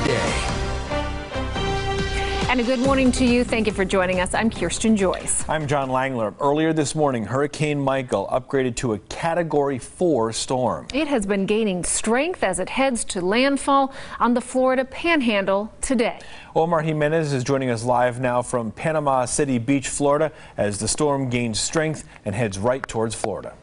Day. And a good morning to you. Thank you for joining us. I'm Kirsten Joyce. I'm John Langler. Earlier this morning, Hurricane Michael upgraded to a Category 4 storm. It has been gaining strength as it heads to landfall on the Florida Panhandle today. Omar Jimenez is joining us live now from Panama City Beach, Florida, as the storm gains strength and heads right towards Florida.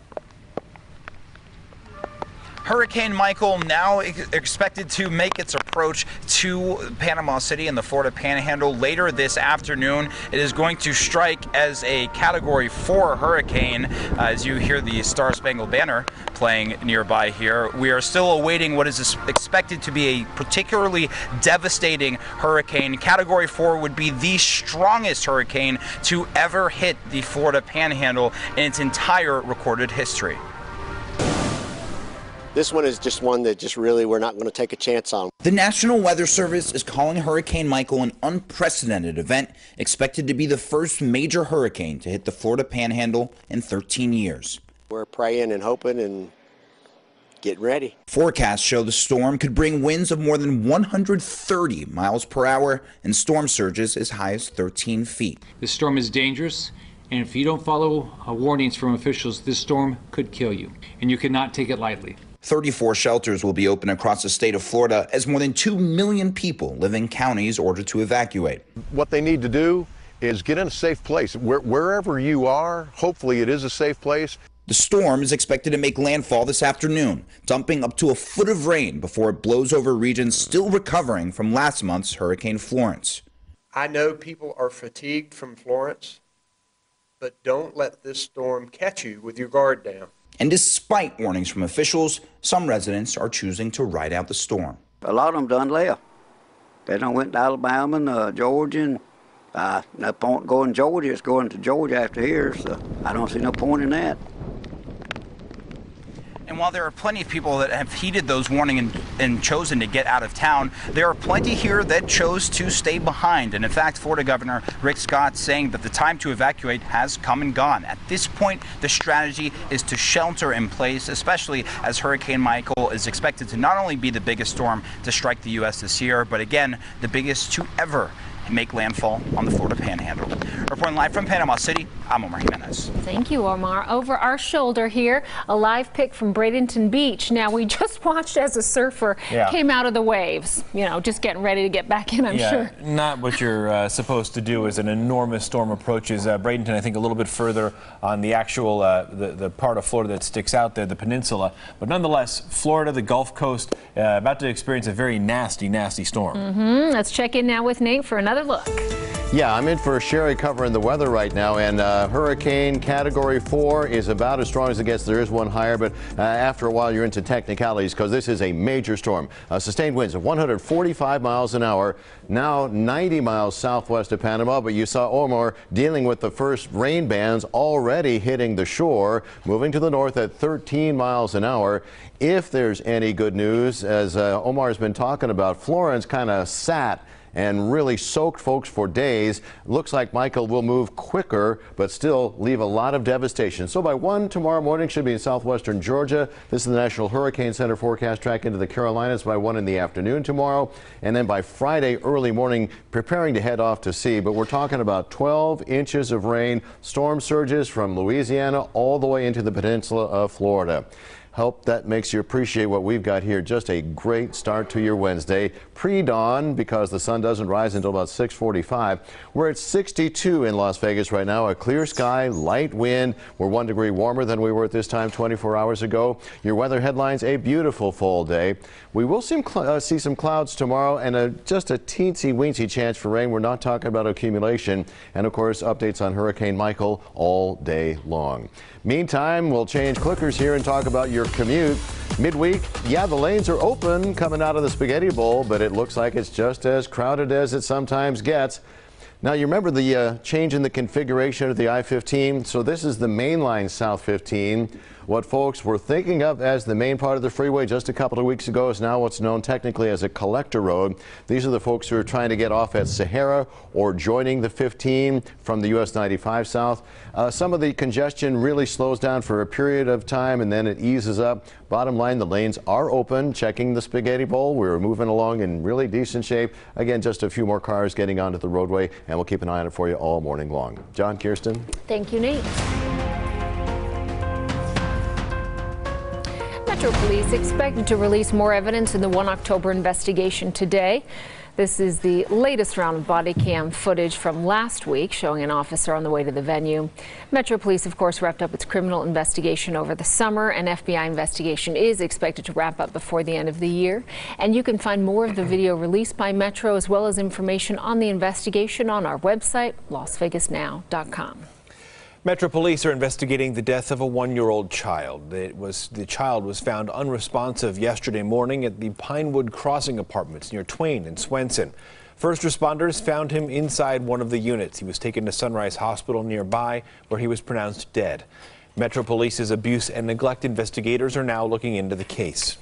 Hurricane Michael now expected to make its approach to Panama City and the Florida Panhandle later this afternoon. It is going to strike as a Category 4 hurricane. As you hear the Star Spangled Banner playing nearby here, we are still awaiting what is expected to be a particularly devastating hurricane. Category 4 would be the strongest hurricane to ever hit the Florida Panhandle in its entire recorded history. This one is just one that just really we're not going to take a chance on. The National Weather Service is calling Hurricane Michael an unprecedented event, expected to be the first major hurricane to hit the Florida Panhandle in 13 years. We're praying and hoping and getting ready. Forecasts show the storm could bring winds of more than 130 miles per hour and storm surges as high as 13 feet. This storm is dangerous, and if you don't follow warnings from officials, this storm could kill you, and you cannot take it lightly. 34 shelters will be open across the state of Florida as more than 2 million people live in counties ordered to evacuate. What they need to do is get in a safe place. Wherever you are, hopefully it is a safe place. The storm is expected to make landfall this afternoon, dumping up to a foot of rain before it blows over regions still recovering from last month's Hurricane Florence. I know people are fatigued from Florence, but don't let this storm catch you with your guard down. And despite warnings from officials, some residents are choosing to ride out the storm. A lot of them done left. They done went to Alabama and Georgia, and no point going to Georgia. It's going to Georgia after here, so I don't see no point in that. And while there are plenty of people that have heeded those warnings and chosen to get out of town, there are plenty here that chose to stay behind. And in fact, Florida Governor Rick Scott saying that the time to evacuate has come and gone. At this point, the strategy is to shelter in place, especially as Hurricane Michael is expected to not only be the biggest storm to strike the U.S. this year, but again, the biggest to ever make landfall on the Florida Panhandle. Reporting live from Panama City, I'm Omar Jimenez. Thank you, Omar. Over our shoulder here, a live pic from Bradenton Beach. Now, we just watched as a surfer came out of the waves, you know, just getting ready to get back in, I'm sure. Not what you're supposed to do as an enormous storm approaches Bradenton, I think a little bit further on the actual, the part of Florida that sticks out there, the peninsula. But nonetheless, Florida, the Gulf Coast, about to experience a very nasty, nasty storm. Let's check in now with Nate for another look. Yeah, I'm in for Sherry covering the weather right now, and Hurricane Category 4 is about as strong as it gets. There is one higher, but after a while you're into technicalities because this is a major storm. Sustained winds of 145 miles an hour, now 90 miles southwest of Panama, but you saw Omar dealing with the first rain bands already hitting the shore, moving to the north at 13 miles an hour. If there's any good news, as Omar's been talking about, Florence kind of sat and really soaked folks for days. Looks like Michael will move quicker, but still leave a lot of devastation. So by 1 tomorrow morning, should be in southwestern Georgia. This is the National Hurricane Center forecast track into the Carolinas by 1 in the afternoon tomorrow. And then by Friday early morning, preparing to head off to sea. But we're talking about 12 inches of rain, storm surges from Louisiana all the way into the peninsula of Florida. Hope that makes you appreciate what we've got here. Just a great start to your Wednesday. Pre-dawn, because the sun doesn't rise until about 6:45. We're at 62 in Las Vegas right now. A clear sky, light wind. We're 1 degree warmer than we were at this time 24 hours ago. Your weather headlines, a beautiful fall day. We will see some clouds tomorrow and just a teensy-weensy chance for rain. We're not talking about accumulation. And, of course, updates on Hurricane Michael all day long. Meantime, we'll change clickers here and talk about your commute. Midweek, yeah, the lanes are open coming out of the Spaghetti Bowl, but it looks like it's just as crowded as it sometimes gets. Now, you remember the change in the configuration of the I-15? So this is the mainline South 15. What folks were thinking of as the main part of the freeway just a couple of weeks ago is now what's known technically as a collector road. These are the folks who are trying to get off at Sahara or joining the 15 from the US 95 south. Some of the congestion really slows down for a period of time and then it eases up. Bottom line, the lanes are open. Checking the spaghetti bowl, we're moving along in really decent shape. Again, just a few more cars getting onto the roadway, and we'll keep an eye on it for you all morning long. John, Kirsten. Thank you, Nate. Metro Police expected to release more evidence in the 1 October investigation today. This is the latest round of body cam footage from last week showing an officer on the way to the venue. Metro Police, of course, wrapped up its criminal investigation over the summer. An FBI investigation is expected to wrap up before the end of the year. And you can find more of the video released by Metro as well as information on the investigation on our website, LasVegasNow.com. Metro Police are investigating the death of a 1-year-old child. The child was found unresponsive yesterday morning at the Pinewood Crossing apartments near Twain and Swenson. First responders found him inside one of the units. He was taken to Sunrise Hospital nearby, where he was pronounced dead. Metro Police's abuse and neglect investigators are now looking into the case.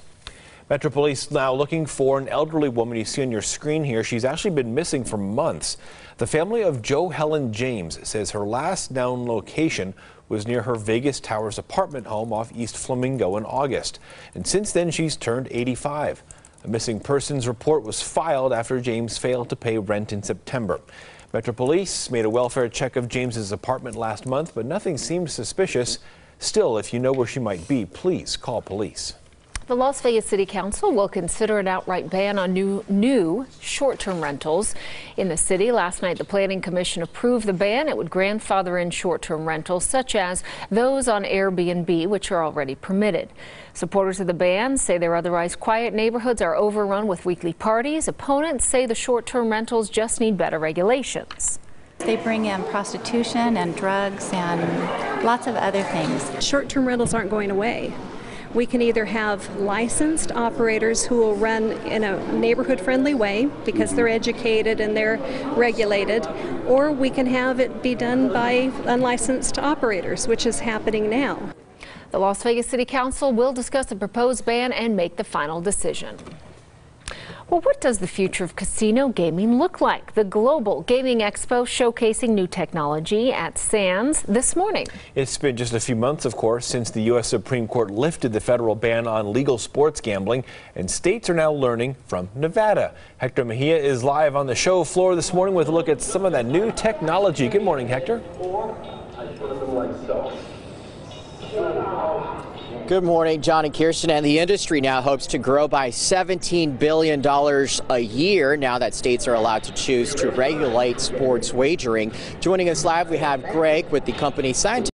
Metro Police now looking for an elderly woman you see on your screen here. She's actually been missing for months. The family of Jo Helen James says her last known location was near her Vegas Towers apartment home off East Flamingo in August. And since then, she's turned 85. A missing persons report was filed after James failed to pay rent in September. Metro Police made a welfare check of James's apartment last month, but nothing seemed suspicious. Still, if you know where she might be, please call police. The Las Vegas City Council will consider an outright ban on new short-term rentals in the city. Last night, the Planning Commission approved the ban. It would grandfather in short-term rentals, such as those on Airbnb, which are already permitted. Supporters of the ban say their otherwise quiet neighborhoods are overrun with weekly parties. Opponents say the short-term rentals just need better regulations. They bring in prostitution and drugs and lots of other things. Short-term rentals aren't going away. We can either have licensed operators who will run in a neighborhood-friendly way because they're educated and they're regulated, or we can have it be done by unlicensed operators, which is happening now. The Las Vegas City Council will discuss the proposed ban and make the final decision. Well, what does the future of casino gaming look like? The Global Gaming Expo showcasing new technology at Sands this morning. It's been just a few months, of course, since the U.S. Supreme Court lifted the federal ban on legal sports gambling, and states are now learning from Nevada. Hector Mejia is live on the show floor this morning with a look at some of that new technology. Good morning, Hector. Good morning, John and Kirsten. And the industry now hopes to grow by $17 billion a year now that states are allowed to choose to regulate sports wagering. Joining us live, we have Greg with the company Scientific